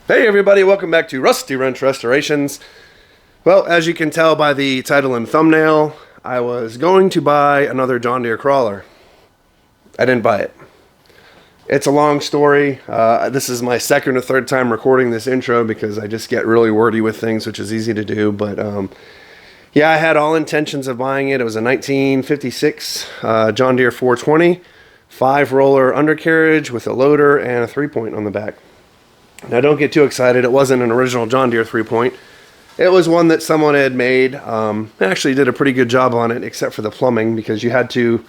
Hey everybody, welcome back to Rusty Wrench Restorations. Well, as you can tell by the title and thumbnail, I was going to buy another John Deere crawler. I didn't buy it. It's a long story. This is my second or third time recording this intro because I just get really wordy with things, which is easy to do. But yeah, I had all intentions of buying it. It was a 1956 John Deere 420, 5-roller undercarriage with a loader and a 3-point on the back. Now don't get too excited, it wasn't an original John Deere 3-point. It was one that someone had made. Actually did a pretty good job on it except for the plumbing, because you had to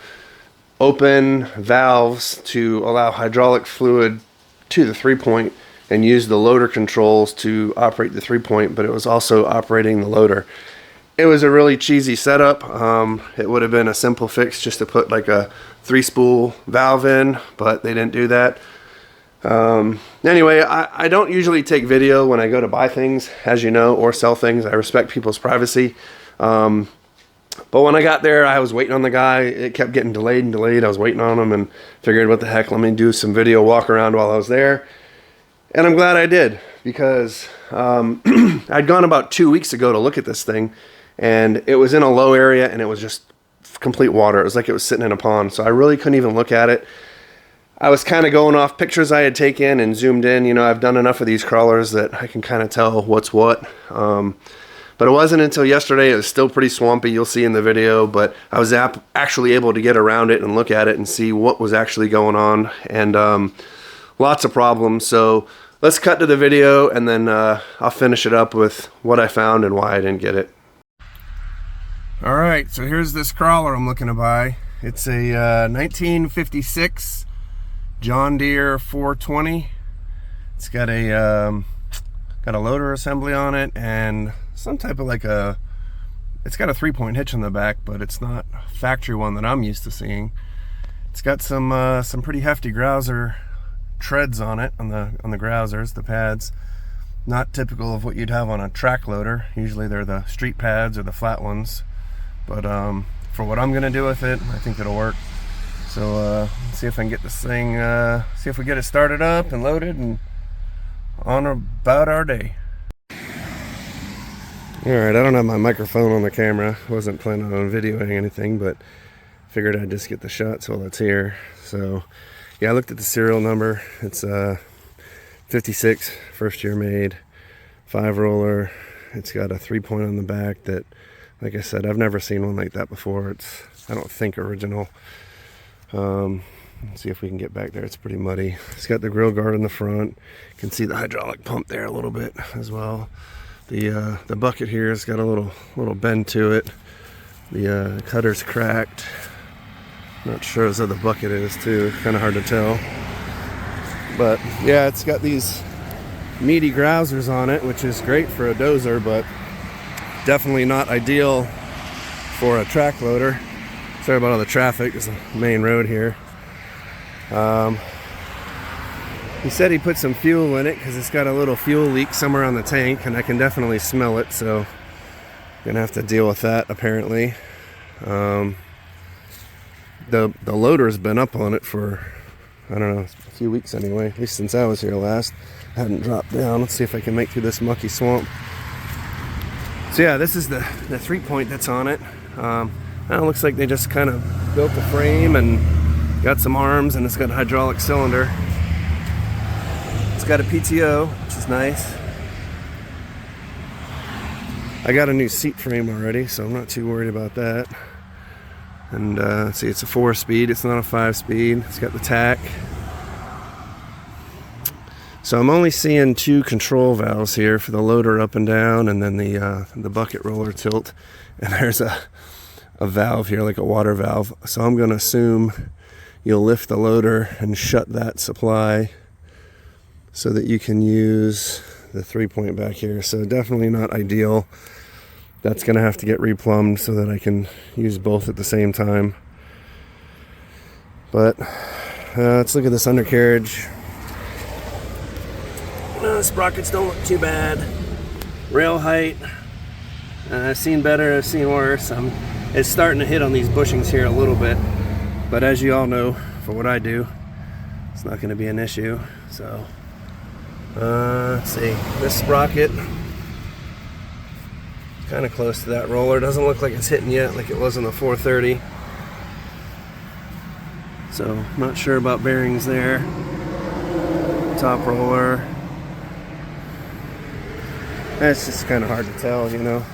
open valves to allow hydraulic fluid to the 3-point and use the loader controls to operate the 3-point, but it was also operating the loader. It was a really cheesy setup. It would have been a simple fix just to put like a 3-spool valve in, but they didn't do that. Anyway, I don't usually take video when I go to buy things, as you know, or sell things. I respect people's privacy. But when I got there, I was waiting on the guy. It kept getting delayed and delayed. I was waiting on him and figured, what the heck, let me do some video walk around while I was there. And I'm glad I did, because I'd gone about 2 weeks ago to look at this thing, and it was in a low area and it was just complete water. It was like it was sitting in a pond, so I really couldn't even look at it. I was kind of going off pictures I had taken and zoomed in. You know, I've done enough of these crawlers that I can kind of tell what's what. But it wasn't until yesterday. It was still pretty swampy, you'll see in the video, but I was actually able to get around it and look at it and see what was actually going on, and lots of problems. So let's cut to the video, and then I'll finish it up with what I found and why I didn't get it. All right, so here's this crawler I'm looking to buy. It's a 1956 John Deere 420. It's got a loader assembly on it and some type of it's got a 3-point hitch on the back, but it's not a factory one that I'm used to seeing. It's got some pretty hefty grouser treads on it, on the grousers, the pads. Not typical of what you'd have on a track loader. Usually they're the street pads or the flat ones, but for what I'm gonna do with it, I think it'll work. So let's see if I can get this thing, see if we get it started up and loaded and on about our day. Alright, I don't have my microphone on the camera. Wasn't planning on videoing anything, but figured I'd just get the shots while it's here. So yeah, I looked at the serial number. It's 56, first year made, 5-roller. It's got a 3-point on the back that, like I said, I've never seen one like that before. It's, I don't think, original. Let's see if we can get back there. It's pretty muddy. It's got the grill guard in the front. You can see the hydraulic pump there a little bit as well. The bucket here has got a little bend to it. The cutter's cracked. Not sure as though the bucket is too. Kind of hard to tell. But yeah, it's got these meaty grousers on it, which is great for a dozer, but definitely not ideal for a track loader. Sorry about all the traffic. It's the main road here. He said he put some fuel in it because it's got a little fuel leak somewhere on the tank, and I can definitely smell it, so I'm gonna have to deal with that apparently. The loader's been up on it for, I don't know, a few weeks anyway, at least since I was here last. I hadn't dropped down. Let's see if I can make through this mucky swamp. So yeah, this is the 3-point that's on it. It looks like they just kind of built the frame and got some arms, and it's got a hydraulic cylinder. It's got a PTO, which is nice. I got a new seat frame already, so I'm not too worried about that. And let's see, it's a 4-speed, it's not a 5-speed. It's got the tack. So I'm only seeing 2 control valves here for the loader up and down, and then the bucket roller tilt. And there's a valve here, like a water valve. So I'm going to assume you'll lift the loader and shut that supply so that you can use the 3-point back here. So definitely not ideal. That's going to have to get replumbed so that I can use both at the same time. But let's look at this undercarriage. Sprockets don't look too bad. Rail height, I've seen better, I've seen worse. It's starting to hit on these bushings here a little bit, but as you all know, for what I do, it's not going to be an issue. So Let's see, this sprocket, kind of close to that roller. Doesn't look like it's hitting yet like it was in the 430. So not sure about bearings there. Top roller. It's just kind of hard to tell, you know.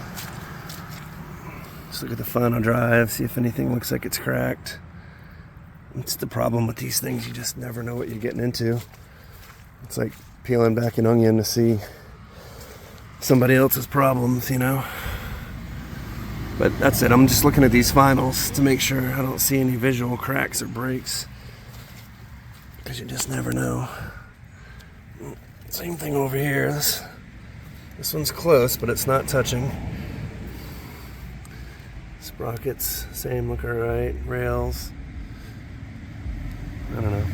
Let's look at the final drive, see if anything looks like it's cracked. It's the problem with these things, you just never know what you're getting into. It's like peeling back an onion to see somebody else's problems, you know. But that's it, I'm just looking at these finals to make sure I don't see any visual cracks or breaks, because you just never know. Same thing over here. This one's close, but it's not touching. Sprockets, same, look alright. Rails, I don't know.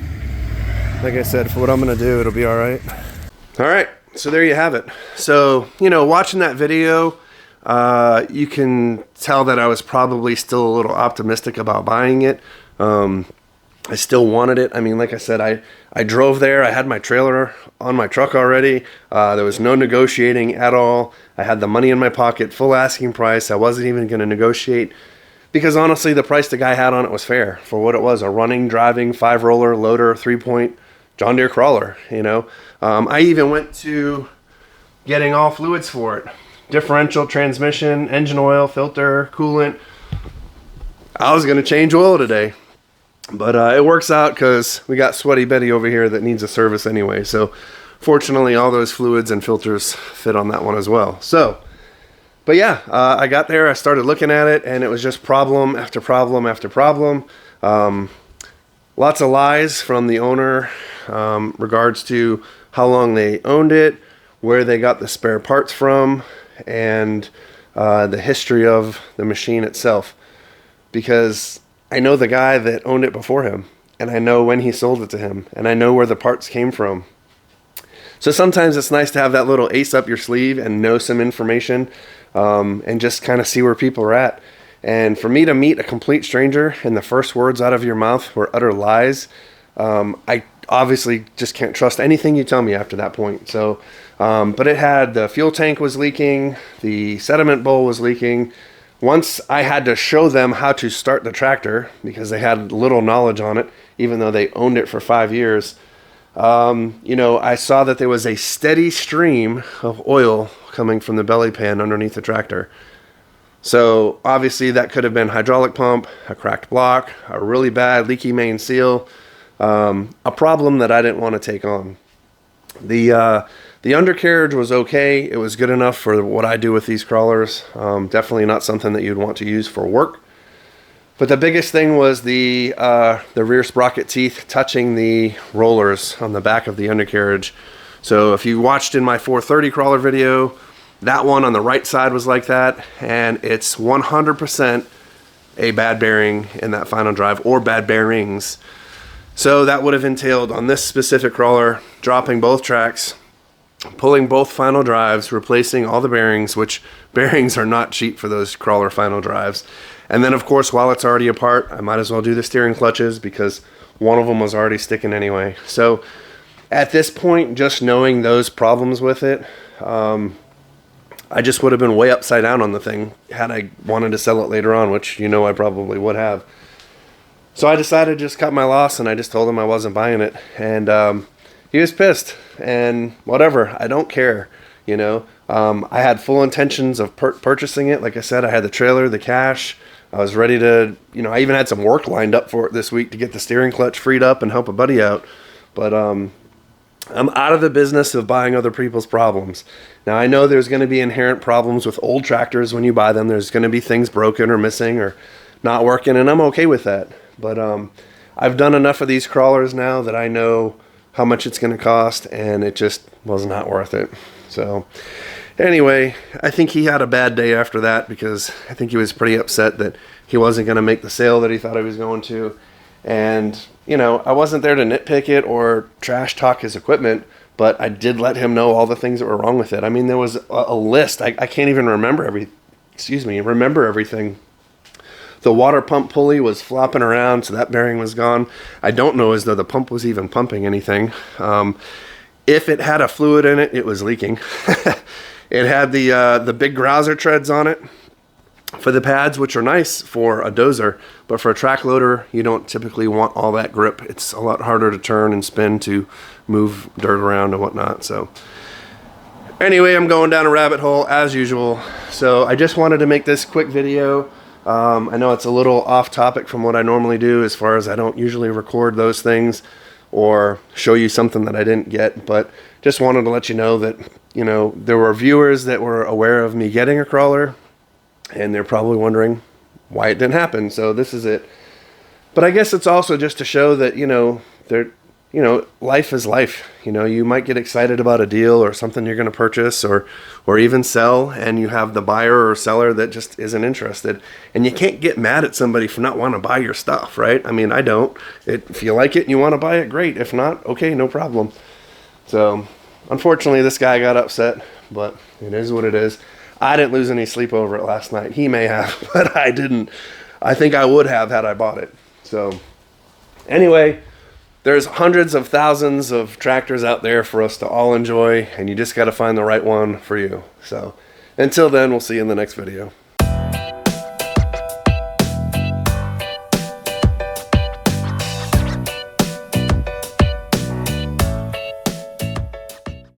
Like I said, for what I'm gonna do, it'll be alright. Alright, so there you have it. So, you know, watching that video, you can tell that I was probably still a little optimistic about buying it. I still wanted it. I mean, like I said, I drove there. I had my trailer on my truck already. There was no negotiating at all. I had the money in my pocket, full asking price. I wasn't even going to negotiate because honestly, the price the guy had on it was fair for what it was, a running, driving, 5-roller, loader, 3-point John Deere crawler, you know. I even went to getting all fluids for it. Differential, transmission, engine oil, filter, coolant. I was going to change oil today. But it works out because we got Sweaty Betty over here that needs a service anyway. So fortunately, all those fluids and filters fit on that one as well. So, but yeah, I got there, I started looking at it, and it was just problem after problem after problem. Lots of lies from the owner regards to how long they owned it, where they got the spare parts from, and the history of the machine itself. Because I know the guy that owned it before him, and I know when he sold it to him, and I know where the parts came from. So sometimes it's nice to have that little ace up your sleeve and know some information, and just kind of see where people are at. And for me to meet a complete stranger and the first words out of your mouth were utter lies, I obviously just can't trust anything you tell me after that point. So, but it had, the fuel tank was leaking, the sediment bowl was leaking. Once I had to show them how to start the tractor because they had little knowledge on it, even though they owned it for 5 years, you know, I saw that there was a steady stream of oil coming from the belly pan underneath the tractor. So obviously that could have been hydraulic pump, a cracked block, a really bad leaky main seal, a problem that I didn't want to take on. The undercarriage was okay. It was good enough for what I do with these crawlers. Definitely not something that you'd want to use for work. But the biggest thing was the rear sprocket teeth touching the rollers on the back of the undercarriage. So if you watched in my 430 crawler video, that one on the right side was like that, and it's 100% a bad bearing in that final drive, or bad bearings. So that would have entailed on this specific crawler dropping both tracks, pulling both final drives, replacing all the bearings, which bearings are not cheap for those crawler final drives. And then of course, while it's already apart, I might as well do the steering clutches because one of them was already sticking anyway. So at this point, just knowing those problems with it, I just would have been way upside down on the thing had I wanted to sell it later on, which you know I probably would have. So I decided to just cut my loss, and I just told him I wasn't buying it. And he was pissed, and whatever, I don't care, you know. I had full intentions of purchasing it. Like I said, I had the trailer, the cash. I was ready to, you know, I even had some work lined up for it this week to get the steering clutch freed up and help a buddy out. But I'm out of the business of buying other people's problems. Now, I know there's going to be inherent problems with old tractors when you buy them. There's going to be things broken or missing or not working, and I'm okay with that. But I've done enough of these crawlers now that I know how much it's going to cost, and it just was not worth it. So anyway, I think he had a bad day after that because I think he was pretty upset that he wasn't going to make the sale that he thought he was going to. And, you know, I wasn't there to nitpick it or trash talk his equipment, but I did let him know all the things that were wrong with it. I mean, there was a list. I can't even remember everything. The water pump pulley was flopping around, so that bearing was gone. I don't know as though the pump was even pumping anything. If it had a fluid in it, it was leaking. It had the big grouser treads on it for the pads, which are nice for a dozer, but for a track loader, you don't typically want all that grip. It's a lot harder to turn and spin to move dirt around and whatnot. So anyway, I'm going down a rabbit hole as usual. So I just wanted to make this quick video. I know it's a little off topic from what I normally do, as far as I don't usually record those things or show you something that I didn't get, but just wanted to let you know that, you know, there were viewers that were aware of me getting a crawler, and they're probably wondering why it didn't happen. So this is it. But I guess it's also just to show that, you know, life is life. You know, you might get excited about a deal or something you're going to purchase or even sell, and you have the buyer or seller that just isn't interested. And you can't get mad at somebody for not wanting to buy your stuff, right? I mean, I don't. If you like it and you want to buy it, great. If not, okay, no problem. So unfortunately, this guy got upset, but it is what it is. I didn't lose any sleep over it last night. He may have, but I didn't. I think I would have had I bought it. So anyway, there's hundreds of thousands of tractors out there for us to all enjoy, and you just got to find the right one for you. So until then, we'll see you in the next video.